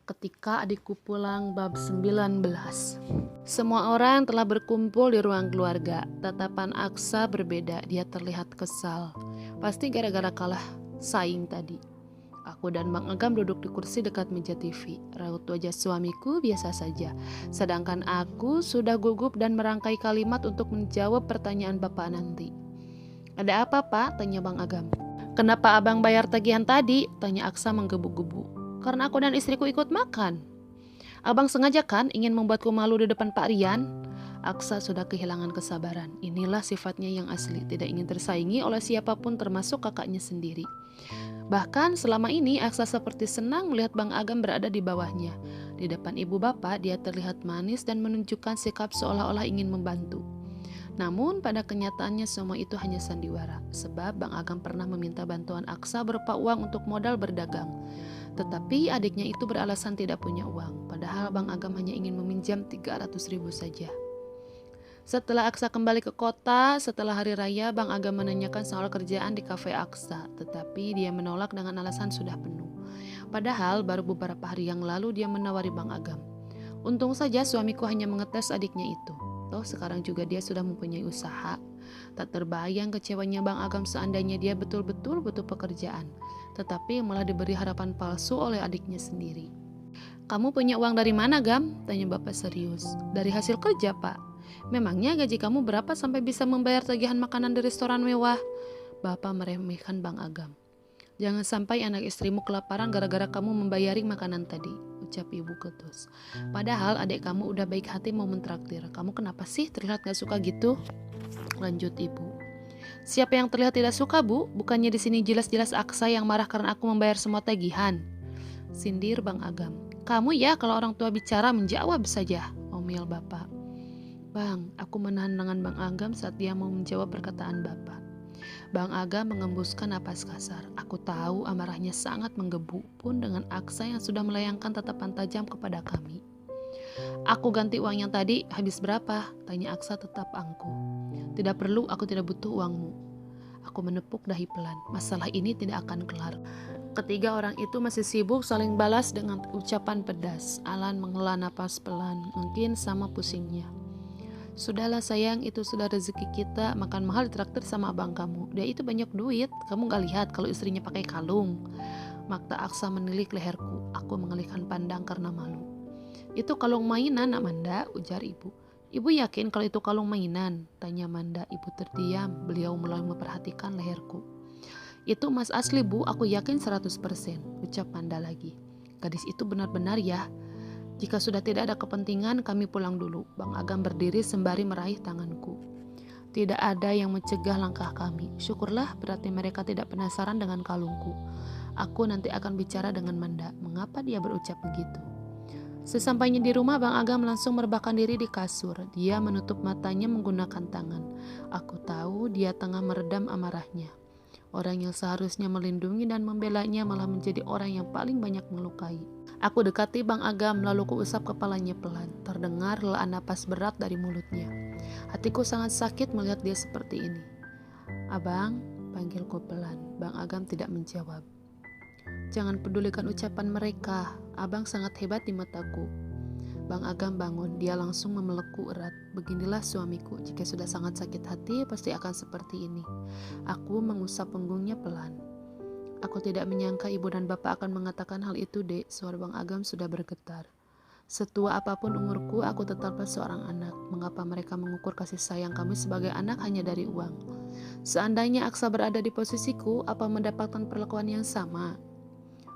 Ketika adikku pulang bab 19. Semua orang telah berkumpul di ruang keluarga. Tatapan Aksa berbeda, dia terlihat kesal. Pasti gara-gara kalah saing tadi. Aku dan Bang Agam duduk di kursi dekat meja TV. Raut wajah suamiku biasa saja. Sedangkan aku sudah gugup dan merangkai kalimat untuk menjawab pertanyaan bapak nanti. "Ada apa, Pak?" tanya Bang Agam. "Kenapa abang bayar tagihan tadi?" tanya Aksa menggebu-gebu. "Karena aku dan istriku ikut makan." "Abang sengaja kan ingin membuatku malu di depan Pak Rian?" Aksa sudah kehilangan kesabaran. Inilah sifatnya yang asli, tidak ingin tersaingi oleh siapapun termasuk kakaknya sendiri. Bahkan selama ini Aksa seperti senang melihat Bang Agam berada di bawahnya. Di depan ibu bapak dia terlihat manis dan menunjukkan sikap seolah-olah ingin membantu. Namun pada kenyataannya semua itu hanya sandiwara, sebab Bang Agam pernah meminta bantuan Aksa berupa uang untuk modal berdagang. Tetapi adiknya itu beralasan tidak punya uang, padahal Bang Agam hanya ingin meminjam 300.000 saja. Setelah Aksa kembali ke kota, setelah hari raya, Bang Agam menanyakan soal kerjaan di kafe Aksa, tetapi dia menolak dengan alasan sudah penuh. Padahal baru beberapa hari yang lalu dia menawari Bang Agam. Untung saja suamiku hanya mengetes adiknya itu. Toh sekarang juga dia sudah mempunyai usaha. Tak terbayang kecewanya Bang Agam seandainya dia betul-betul butuh pekerjaan, tetapi malah diberi harapan palsu oleh adiknya sendiri. "Kamu punya uang dari mana, Gam?" tanya bapak serius. "Dari hasil kerja, Pak." "Memangnya gaji kamu berapa sampai bisa membayar tagihan makanan di restoran mewah?" Bapak meremehkan Bang Agam. "Jangan sampai anak istrimu kelaparan gara-gara kamu membayari makanan tadi," ucap ibu ketus. "Padahal adik kamu udah baik hati mau mentraktir. Kamu kenapa sih terlihat gak suka gitu?" Lanjut ibu. "Siapa yang terlihat tidak suka, Bu? Bukannya di sini jelas-jelas Aksa yang marah karena aku membayar semua tagihan." Sindir Bang Agam. "Kamu ya kalau orang tua bicara menjawab saja," omel bapak. "Bang, aku menahan lengan Bang Agam saat dia mau menjawab perkataan bapak." Bang Agam mengembuskan napas kasar. Aku tahu amarahnya sangat menggebu pun dengan Aksa yang sudah melayangkan tatapan tajam kepada kami. "Aku ganti uang yang tadi, habis berapa?" tanya Aksa tetap angkuh. "Tidak perlu, aku tidak butuh uangmu." Aku menepuk dahi pelan. Masalah ini tidak akan kelar. Ketiga orang itu masih sibuk saling balas dengan ucapan pedas. Alan menghela napas pelan, mungkin sama pusingnya. "Sudahlah sayang, itu sudah rezeki kita. Makan mahal ditraktir sama abang kamu. Dia itu banyak duit, kamu gak lihat kalau istrinya pakai kalung?" Makta Aksa menilik leherku. Aku mengalihkan pandang karena malu. "Itu kalung mainan, Amanda," ujar ibu. "Ibu yakin kalau itu kalung mainan?" tanya Amanda. Ibu terdiam, beliau mulai memperhatikan leherku. "Itu emas asli, Bu, aku yakin 100%, ucap Amanda lagi. "Gadis itu benar-benar ya. Jika sudah tidak ada kepentingan, kami pulang dulu." Bang Agam berdiri sembari meraih tanganku. Tidak ada yang mencegah langkah kami. Syukurlah, berarti mereka tidak penasaran dengan kalungku. Aku nanti akan bicara dengan Manda. Mengapa dia berucap begitu? Sesampainya di rumah, Bang Agam langsung merebahkan diri di kasur. Dia menutup matanya menggunakan tangan. Aku tahu dia tengah meredam amarahnya. Orang yang seharusnya melindungi dan membelanya malah menjadi orang yang paling banyak melukai. Aku dekati Bang Agam lalu kuusap kepalanya pelan. Terdengar helaan napas berat dari mulutnya. Hatiku sangat sakit melihat dia seperti ini. "Abang," panggilku pelan. Bang Agam tidak menjawab. "Jangan pedulikan ucapan mereka. Abang sangat hebat di mataku." Bang Agam bangun, dia langsung memelukku erat. Beginilah suamiku, jika sudah sangat sakit hati pasti akan seperti ini. Aku mengusap punggungnya pelan. "Aku tidak menyangka ibu dan bapak akan mengatakan hal itu, Dek." Suara Bang Agam sudah bergetar. "Setua apapun umurku, aku tetaplah seorang anak. Mengapa mereka mengukur kasih sayang kami sebagai anak hanya dari uang? Seandainya Aksa berada di posisiku, apa mendapatkan perlakuan yang sama?"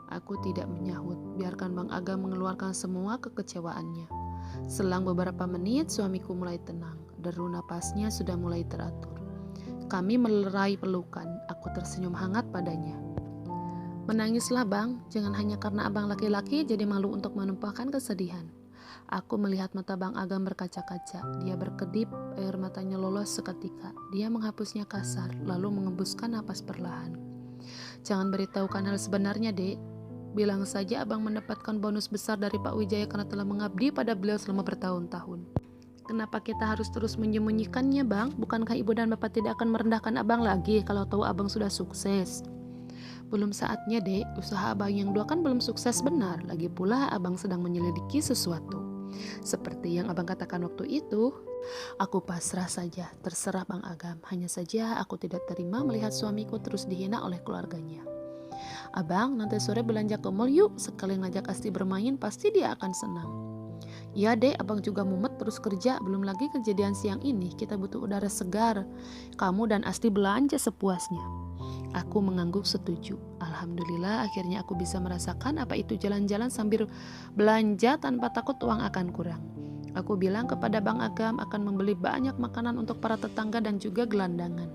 Aku tidak menyahut, biarkan Bang Agam mengeluarkan semua kekecewaannya. Selang beberapa menit, suamiku mulai tenang. Deru napasnya sudah mulai teratur. Kami melerai pelukan, aku tersenyum hangat padanya. "Menangislah Bang, jangan hanya karena abang laki-laki jadi malu untuk menumpahkan kesedihan." Aku melihat mata Bang Agam berkaca-kaca. Dia berkedip, air matanya lolos seketika. Dia menghapusnya kasar, lalu mengembuskan napas perlahan. "Jangan beritahukan hal sebenarnya, Dek. Bilang saja abang mendapatkan bonus besar dari Pak Wijaya karena telah mengabdi pada beliau selama bertahun-tahun. Kenapa kita harus terus menyembunyikannya, Bang? Bukankah ibu dan bapak tidak akan merendahkan abang lagi kalau tahu abang sudah sukses?" Belum saatnya dek, usaha abang yang dua kan belum sukses benar. Lagi pula abang sedang menyelidiki sesuatu. Seperti yang abang katakan waktu itu, aku pasrah saja, terserah Bang Agam. Hanya saja aku tidak terima melihat suamiku terus dihina oleh keluarganya. Abang, nanti sore belanja ke mall yuk, sekali ngajak Asti bermain pasti dia akan senang. Ya dek, abang juga mumet terus kerja, belum lagi kejadian siang ini, kita butuh udara segar. Kamu dan Asti belanja sepuasnya. Aku mengangguk setuju. Alhamdulillah akhirnya aku bisa merasakan apa itu jalan-jalan sambil belanja tanpa takut uang akan kurang. Aku bilang kepada Bang Agam akan membeli banyak makanan untuk para tetangga dan juga gelandangan.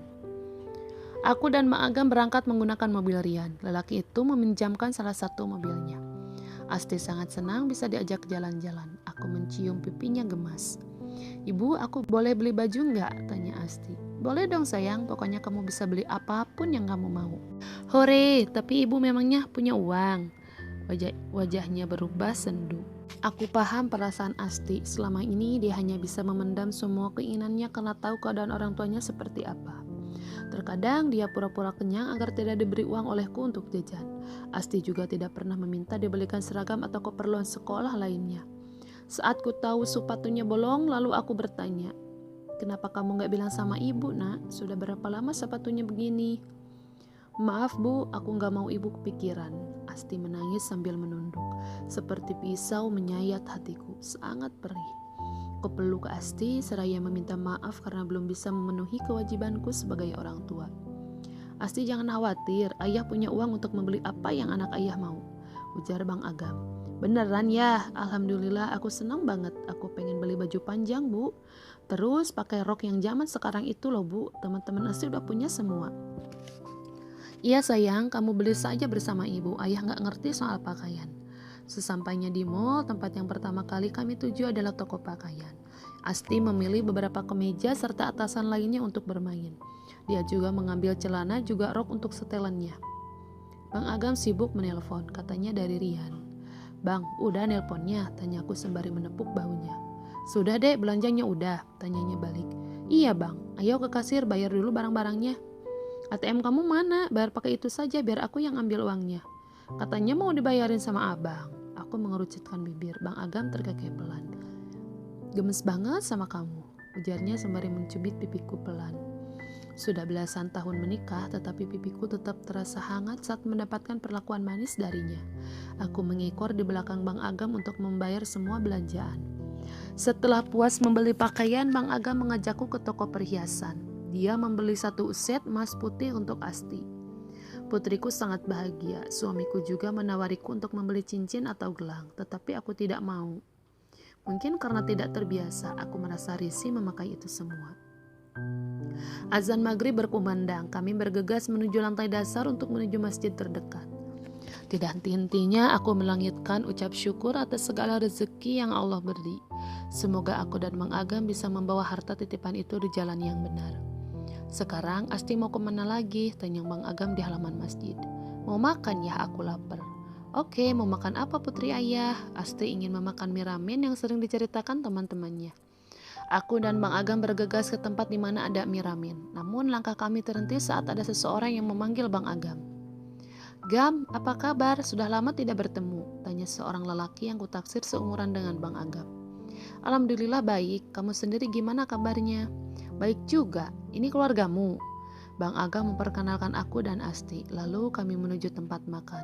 Aku dan Mak Agam berangkat menggunakan mobil Rian. Lelaki itu meminjamkan salah satu mobilnya. Asti sangat senang bisa diajak jalan-jalan. Aku mencium pipinya gemas. Ibu, aku boleh beli baju nggak? Tanya Asti. Boleh dong sayang, pokoknya kamu bisa beli apapun yang kamu mau. Hore, tapi ibu memangnya punya uang? Wajahnya berubah sendu. Aku paham perasaan Asti. Selama ini dia hanya bisa memendam semua keinginannya karena tahu keadaan orang tuanya seperti apa. Terkadang dia pura-pura kenyang agar tidak diberi uang olehku untuk jajan. Asti juga tidak pernah meminta dibelikan seragam atau keperluan sekolah lainnya. Saat ku tahu sepatunya bolong, lalu aku bertanya, kenapa kamu gak bilang sama ibu nak? Sudah berapa lama sepatunya begini? Maaf bu, aku gak mau ibu kepikiran. Asti menangis sambil menunduk. Seperti pisau menyayat hatiku, sangat perih. Kupeluk Asti seraya meminta maaf karena belum bisa memenuhi kewajibanku sebagai orang tua. Asti jangan khawatir, ayah punya uang untuk membeli apa yang anak ayah mau, ujar Bang Agam. Beneran ya, alhamdulillah aku senang banget. Aku pengen beli baju panjang bu, terus pakai rok yang zaman sekarang itu loh bu. Teman-teman Asti udah punya semua. Iya sayang, kamu beli saja bersama ibu, ayah gak ngerti soal pakaian. Sesampainya di mall, tempat yang pertama kali kami tuju adalah toko pakaian. Asti memilih beberapa kemeja serta atasan lainnya untuk bermain. Dia juga mengambil celana juga rok untuk setelannya. Bang Agam sibuk menelpon, katanya dari Rian. Bang, udah nelponnya? Tanyaku sembari menepuk bahunya. Sudah dek, belanjanya udah, tanyanya balik. Iya bang, ayo ke kasir bayar dulu barang-barangnya. ATM kamu mana? Bayar pakai itu saja biar aku yang ambil uangnya. Katanya mau dibayarin sama abang. Aku mengerucutkan bibir. Bang Agam terkekeh pelan. Gemes banget sama kamu, ujarnya sembari mencubit pipiku pelan. Sudah belasan tahun menikah, tetapi pipiku tetap terasa hangat saat mendapatkan perlakuan manis darinya. Aku mengekor di belakang Bang Agam untuk membayar semua belanjaan. Setelah puas membeli pakaian, Bang Agam mengajakku ke toko perhiasan. Dia membeli satu set emas putih untuk Asti. Putriku sangat bahagia. Suamiku juga menawariku untuk membeli cincin atau gelang, tetapi aku tidak mau. Mungkin karena tidak terbiasa, aku merasa risih memakai itu semua. Azan maghrib berkumandang, kami bergegas menuju lantai dasar untuk menuju masjid terdekat. Tidak henti-hentinya aku melangitkan ucap syukur atas segala rezeki yang Allah beri. Semoga aku dan Mang Agam bisa membawa harta titipan itu di jalan yang benar. Sekarang Asti mau kemana lagi? Tanya Bang Agam di halaman masjid. Mau makan ya, aku lapar. Oke, mau makan apa putri ayah? Asti ingin memakan mie ramen yang sering diceritakan teman-temannya. Aku dan Bang Agam bergegas ke tempat di mana ada mie ramen. Namun langkah kami terhenti saat ada seseorang yang memanggil Bang Agam. Gam, apa kabar? Sudah lama tidak bertemu, tanya seorang lelaki yang kutaksir seumuran dengan Bang Agam. Alhamdulillah baik, kamu sendiri gimana kabarnya? Baik juga, ini keluargamu. Bang Agam memperkenalkan aku dan Asti, lalu kami menuju tempat makan.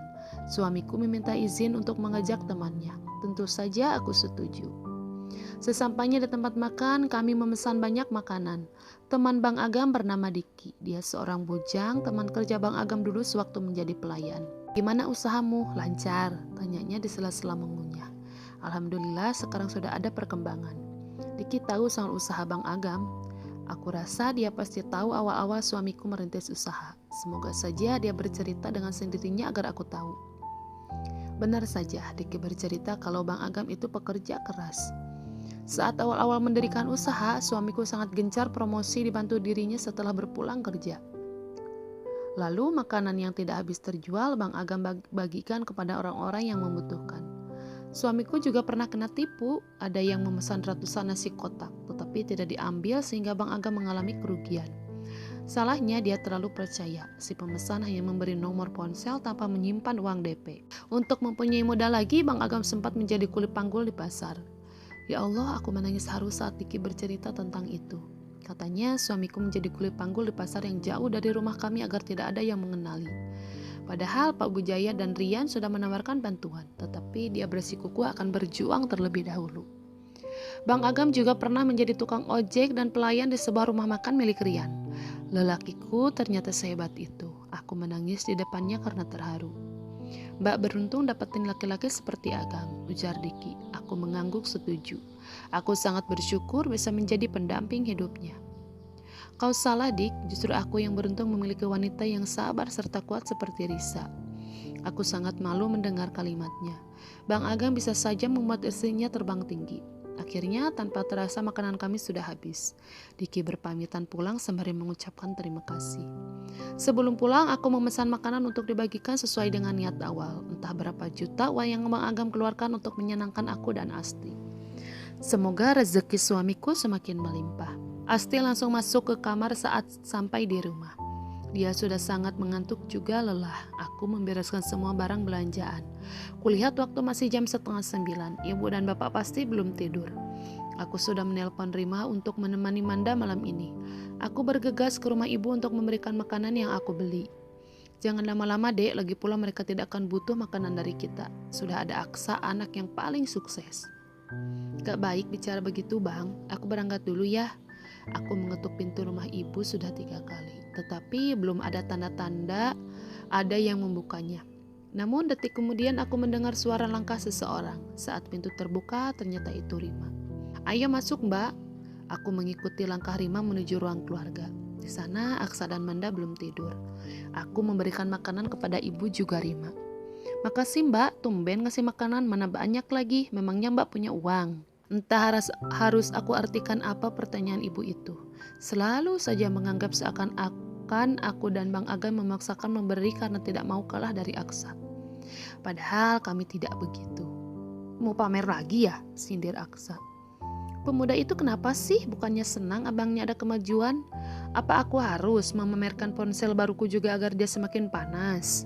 Suamiku meminta izin untuk mengajak temannya. Tentu saja aku setuju. Sesampainya di tempat makan, kami memesan banyak makanan. Teman Bang Agam bernama Diki. Dia seorang bujang, teman kerja Bang Agam dulu sewaktu menjadi pelayan. Gimana usahamu? Lancar, tanyanya di sela-sela mengunyah. Alhamdulillah sekarang sudah ada perkembangan. Diki tahu soal usaha Bang Agam. Aku rasa dia pasti tahu awal-awal suamiku merintis usaha. Semoga saja dia bercerita dengan sendirinya agar aku tahu. Benar saja, Diki bercerita kalau Bang Agam itu pekerja keras. Saat awal-awal mendirikan usaha, suamiku sangat gencar promosi dibantu dirinya setelah berpulang kerja. Lalu makanan yang tidak habis terjual, Bang Agam bagikan kepada orang-orang yang membutuhkan. Suamiku juga pernah kena tipu, ada yang memesan ratusan nasi kotak, tetapi tidak diambil sehingga Bang Agam mengalami kerugian. Salahnya dia terlalu percaya. Si pemesan hanya memberi nomor ponsel tanpa menyimpan uang DP. Untuk mempunyai modal lagi, Bang Agam sempat menjadi kulit panggul di pasar. Ya Allah, aku menangis haru saat Diki bercerita tentang itu. Katanya suamiku menjadi kulit panggul di pasar yang jauh dari rumah kami agar tidak ada yang mengenali. Padahal Pak Bujaya dan Rian sudah menawarkan bantuan, tetapi dia bersikukuh akan berjuang terlebih dahulu. Bang Agam juga pernah menjadi tukang ojek dan pelayan di sebuah rumah makan milik Rian. Lelakiku ternyata sehebat itu. Aku menangis di depannya karena terharu. Mbak beruntung dapetin laki-laki seperti Agam, ujar Diki. Aku mengangguk setuju. Aku sangat bersyukur bisa menjadi pendamping hidupnya. Kau salah, Dik. Justru aku yang beruntung memiliki wanita yang sabar serta kuat seperti Risa. Aku sangat malu mendengar kalimatnya. Bang Agam bisa saja membuat istrinya terbang tinggi. Akhirnya tanpa terasa makanan kami sudah habis. Diki berpamitan pulang sembari mengucapkan terima kasih. Sebelum pulang aku memesan makanan untuk dibagikan sesuai dengan niat awal. Entah berapa juta uang yang Bang Agam keluarkan untuk menyenangkan aku dan Asti. Semoga rezeki suamiku semakin melimpah. Asti langsung masuk ke kamar saat sampai di rumah. Dia sudah sangat mengantuk juga lelah. Aku membereskan semua barang belanjaan. Kulihat waktu masih jam 8:30. Ibu dan bapak pasti belum tidur. Aku sudah menelpon Rima untuk menemani Manda malam ini. Aku bergegas ke rumah ibu untuk memberikan makanan yang aku beli. Jangan lama-lama dek, lagi pula mereka tidak akan butuh makanan dari kita. Sudah ada Aksa, anak yang paling sukses. Gak baik bicara begitu bang, aku berangkat dulu ya. Aku mengetuk pintu rumah ibu sudah 3 kali. Tetapi belum ada tanda-tanda ada yang membukanya. Namun detik kemudian aku mendengar suara langkah seseorang. Saat pintu terbuka ternyata itu Rima. Ayo masuk mbak. Aku mengikuti langkah Rima menuju ruang keluarga. Di sana Aksa dan Manda belum tidur. Aku memberikan makanan kepada ibu juga Rima. Makasih mbak, tumben ngasih makanan, mana banyak lagi, memangnya mbak punya uang? Entah harus aku artikan apa pertanyaan ibu itu. Selalu saja menganggap seakan-akan aku dan Bang Agam memaksakan memberi karena tidak mau kalah dari Aksa. Padahal kami tidak begitu. Mau pamer lagi ya? Sindir Aksa. Pemuda itu kenapa sih? Bukannya senang abangnya ada kemajuan? Apa aku harus memamerkan ponsel baruku juga agar dia semakin panas?